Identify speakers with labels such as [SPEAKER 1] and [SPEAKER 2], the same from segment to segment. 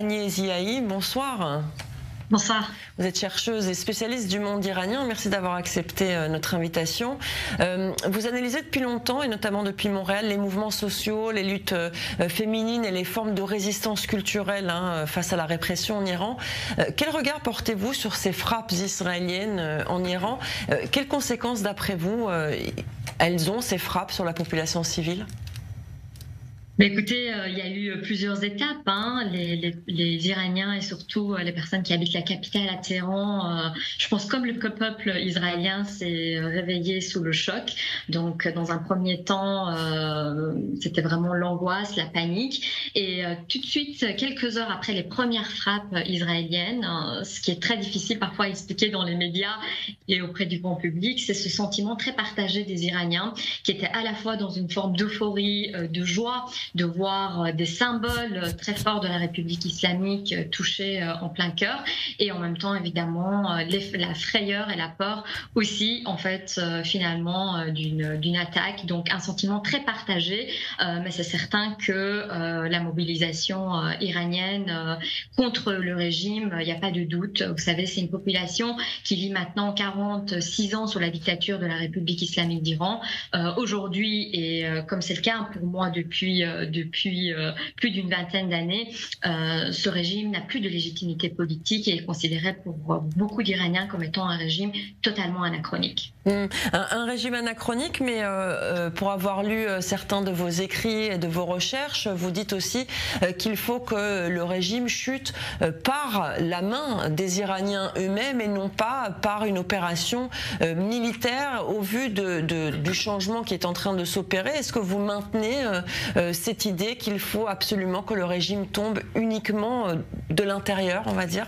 [SPEAKER 1] Agnès Ziahi, bonsoir.
[SPEAKER 2] Bonsoir.
[SPEAKER 1] Vous êtes chercheuse et spécialiste du monde iranien. Merci d'avoir accepté notre invitation. Vous analysez depuis longtemps, et notamment depuis Montréal, les mouvements sociaux, les luttes féminines et les formes de résistance culturelle face à la répression en Iran. Quel regard portez-vous sur ces frappes israéliennes en Iran? Quelles conséquences, d'après vous, elles ont, ces frappes, sur la population civile?
[SPEAKER 2] Écoutez, il y a eu plusieurs étapes. Les Iraniens et surtout les personnes qui habitent la capitale à Téhéran, je pense comme le peuple israélien s'est réveillé sous le choc. Donc dans un premier temps, c'était vraiment l'angoisse, la panique. Et tout de suite, quelques heures après les premières frappes israéliennes, ce qui est très difficile parfois à expliquer dans les médias et auprès du grand public, c'est ce sentiment très partagé des Iraniens qui étaient à la fois dans une forme d'euphorie, de joie, de voir des symboles très forts de la République islamique touchés en plein cœur, et en même temps évidemment la frayeur et la peur aussi en fait finalement d'une attaque. Donc un sentiment très partagé, mais c'est certain que la mobilisation iranienne contre le régime, il n'y a pas de doute. Vous savez, c'est une population qui vit maintenant 46 ans sous la dictature de la République islamique d'Iran. Aujourd'hui, et comme c'est le cas pour moi depuis plus d'une vingtaine d'années, ce régime n'a plus de légitimité politique et est considéré pour beaucoup d'Iraniens comme étant un régime totalement anachronique.
[SPEAKER 1] Un régime anachronique, mais pour avoir lu certains de vos écrits et de vos recherches, vous dites aussi qu'il faut que le régime chute par la main des Iraniens eux-mêmes et non pas par une opération militaire au vu du changement qui est en train de s'opérer. Est-ce que vous maintenez cette idée qu'il faut absolument que le régime tombe uniquement de l'intérieur, on va dire?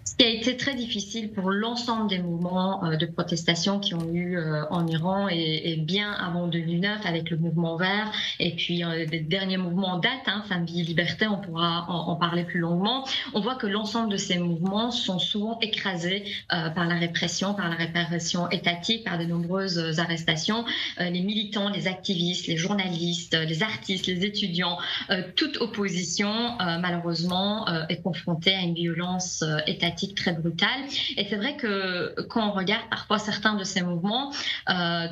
[SPEAKER 2] Ce qui a été très difficile pour l'ensemble des mouvements de protestation qui ont eu en Iran et bien avant 2009 avec le mouvement vert et puis des derniers mouvements en date, Femme, Vie, Liberté, on pourra en parler plus longuement. On voit que l'ensemble de ces mouvements sont souvent écrasés par la répression étatique, par de nombreuses arrestations. Les militants, les activistes, les journalistes, les artistes, les étudiants, toute opposition malheureusement est confrontée à une violence étatique très brutale. Et c'est vrai que quand on regarde parfois certains de ces mouvements,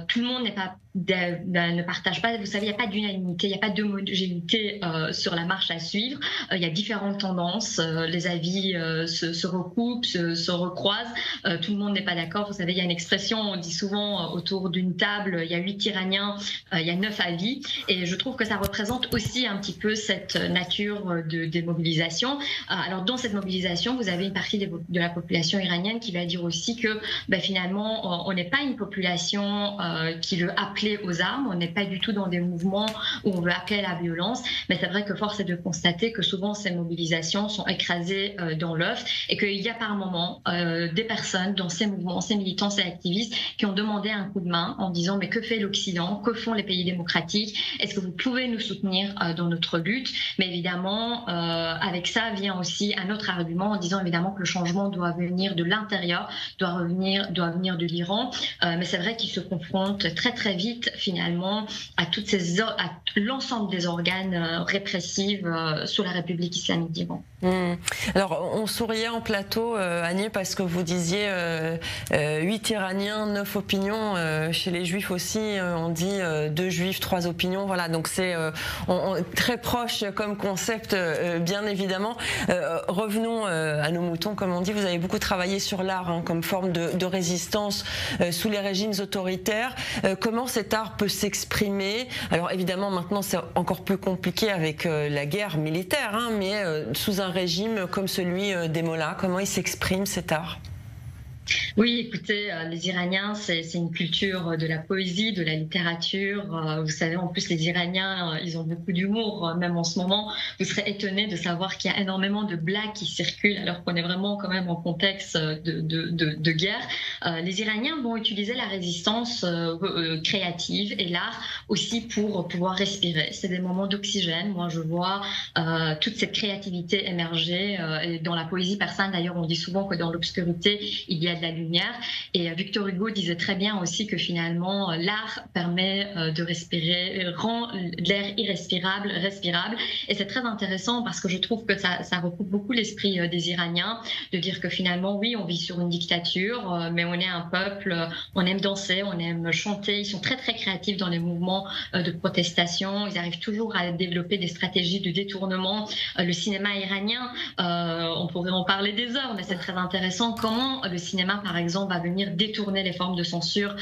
[SPEAKER 2] tout le monde ne partage pas, vous savez, il n'y a pas d'unanimité, il n'y a pas d'homogénéité sur la marche à suivre. Il y a différentes tendances, les avis se recoupent, se recroisent, tout le monde n'est pas d'accord. Vous savez, il y a une expression, on dit souvent autour d'une table, il y a 8 Iraniens, il y a 9 avis, et je trouve que ça représente aussi un petit peu cette nature de mobilisation. Alors dans cette mobilisation, vous avez une partie de la population iranienne qui va dire aussi que finalement on n'est pas une population qui veut appeler aux armes, on n'est pas du tout dans des mouvements où on veut appeler à la violence, mais c'est vrai que force est de constater que souvent ces mobilisations sont écrasées dans l'œuf et qu'il y a par moments des personnes dans ces mouvements, ces militants, ces activistes qui ont demandé un coup de main en disant mais que fait l'Occident, que font les pays démocratiques, est-ce que vous pouvez nous soutenir dans notre lutte? Mais évidemment avec ça vient aussi un autre argument en disant évidemment que le changement doit venir de l'intérieur, doit venir de l'Iran, mais c'est vrai qu'ils se confrontent très très vite finalement à l'ensemble des organes répressifs sous la République islamique d'Iran.
[SPEAKER 1] Alors on souriait en plateau, Agnès, parce que vous disiez 8 Iraniens, 9 opinions. Chez les Juifs aussi, on dit 2 Juifs, 3 opinions. Voilà, donc c'est très proche comme concept, bien évidemment. Revenons à nos moutons, comme on dit. Vous avez beaucoup travaillé sur l'art comme forme de résistance sous les régimes autoritaires. Comment cet art peut s'exprimer? Alors évidemment, maintenant c'est encore plus compliqué avec la guerre militaire, mais sous un régime comme celui des mollahs, comment il s'exprime cet art?
[SPEAKER 2] Oui, écoutez, les Iraniens, c'est une culture de la poésie, de la littérature. Vous savez, en plus, les Iraniens, ils ont beaucoup d'humour, même en ce moment. Vous serez étonnés de savoir qu'il y a énormément de blagues qui circulent, alors qu'on est vraiment quand même en contexte de guerre. Les Iraniens vont utiliser la résistance créative et l'art aussi pour pouvoir respirer. C'est des moments d'oxygène. Moi, je vois toute cette créativité émerger. Et dans la poésie persane, d'ailleurs, on dit souvent que dans l'obscurité, il y a a de la lumière. Et Victor Hugo disait très bien aussi que finalement, l'art permet de respirer, rend l'air irrespirable respirable. Et c'est très intéressant parce que je trouve que ça recoupe beaucoup l'esprit des Iraniens, de dire que finalement, oui, on vit sur une dictature, mais on est un peuple, on aime danser, on aime chanter. Ils sont très, très créatifs dans les mouvements de protestation. Ils arrivent toujours à développer des stratégies de détournement. Le cinéma iranien, on pourrait en parler des heures, mais c'est très intéressant comment le cinéma, par exemple, va venir détourner les formes de censure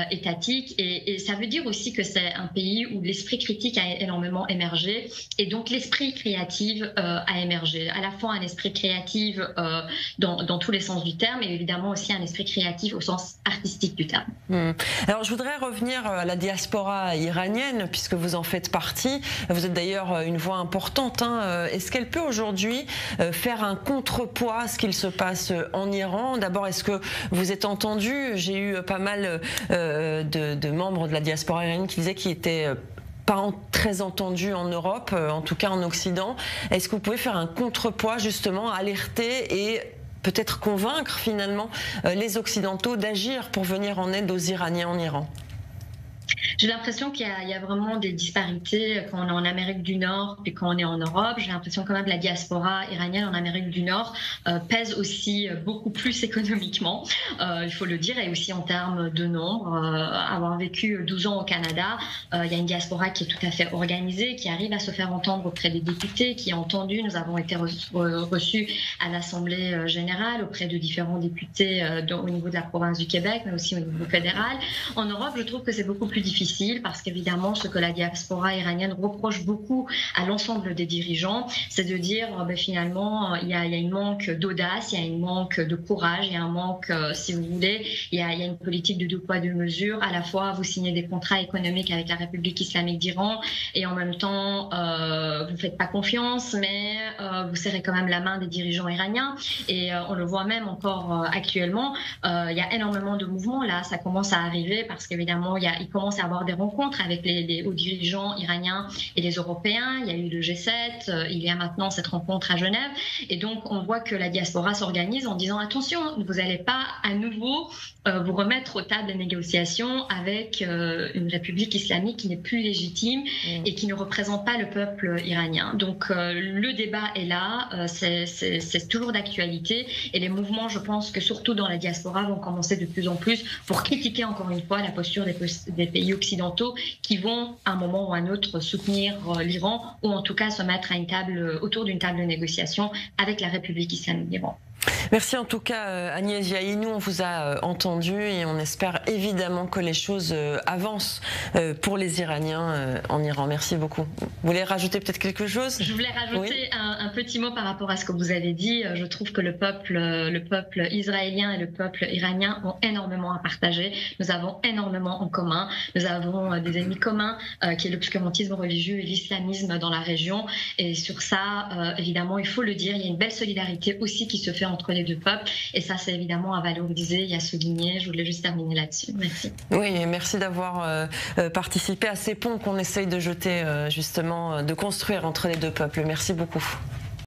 [SPEAKER 2] étatiques. Et ça veut dire aussi que c'est un pays où l'esprit critique a énormément émergé et donc l'esprit créatif a émergé. À la fois un esprit créatif dans tous les sens du terme et évidemment aussi un esprit créatif au sens artistique du terme.
[SPEAKER 1] Alors je voudrais revenir à la diaspora iranienne puisque vous en faites partie. Vous êtes d'ailleurs une voix importante. Est-ce qu'elle peut aujourd'hui faire un contrepoids à ce qu'il se passe en Iran? D'abord, est-ce que vous êtes entendu? J'ai eu pas mal de membres de la diaspora iranienne qui disaient qu'ils étaient pas très entendus en Europe, en tout cas en Occident. Est-ce que vous pouvez faire un contrepoids, justement, alerter et peut-être convaincre finalement les Occidentaux d'agir pour venir en aide aux Iraniens en Iran?
[SPEAKER 2] J'ai l'impression qu'il y a vraiment des disparités quand on est en Amérique du Nord et quand on est en Europe. J'ai l'impression quand même que la diaspora iranienne en Amérique du Nord pèse aussi beaucoup plus économiquement, il faut le dire, et aussi en termes de nombre. Avoir vécu 12 ans au Canada, il y a une diaspora qui est tout à fait organisée, qui arrive à se faire entendre auprès des députés, qui est entendue. Nous avons été reçus à l'Assemblée générale auprès de différents députés au niveau de la province du Québec, mais aussi au niveau fédéral. En Europe, je trouve que c'est beaucoup plus difficile parce qu'évidemment, ce que la diaspora iranienne reproche beaucoup à l'ensemble des dirigeants, c'est de dire finalement, il y a une manque d'audace, il y a un manque de courage, il y a un manque, si vous voulez, il y a une politique de deux poids, deux mesures. À la fois, vous signez des contrats économiques avec la République islamique d'Iran et en même temps, vous ne faites pas confiance, mais vous serrez quand même la main des dirigeants iraniens. Et on le voit même encore actuellement, il y a énormément de mouvements là, ça commence à arriver parce qu'évidemment, il commence à avoir des rencontres avec les hauts dirigeants iraniens et les Européens. Il y a eu le G7, il y a maintenant cette rencontre à Genève. Et donc, on voit que la diaspora s'organise en disant attention, vous n'allez pas à nouveau vous remettre aux tables des négociations avec une république islamique qui n'est plus légitime et qui ne représente pas le peuple iranien. Donc, le débat est là, c'est toujours d'actualité. Et les mouvements, je pense que surtout dans la diaspora, vont commencer de plus en plus pour critiquer encore une fois la posture des pays occidentaux qui vont, à un moment ou à un autre, soutenir l'Iran ou en tout cas se mettre à autour d'une table de négociation avec la République islamique d'Iran.
[SPEAKER 1] Merci en tout cas Agnès Jaï. Nous on vous a entendu et on espère évidemment que les choses avancent pour les Iraniens en Iran. Merci beaucoup. Vous voulez rajouter peut-être quelque chose?
[SPEAKER 2] Je voulais rajouter un petit mot par rapport à ce que vous avez dit. Je trouve que le peuple israélien et le peuple iranien ont énormément à partager. Nous avons énormément en commun. Nous avons des ennemis communs qui est l'obscurantisme religieux et l'islamisme dans la région. Et sur ça, évidemment, il faut le dire, il y a une belle solidarité aussi qui se fait entre les deux peuples. Et ça, c'est évidemment à valoriser et à souligner. Je voulais juste terminer là-dessus. Merci.
[SPEAKER 1] Oui, et merci d'avoir participé à ces ponts qu'on essaye de jeter, justement, de construire entre les deux peuples. Merci beaucoup.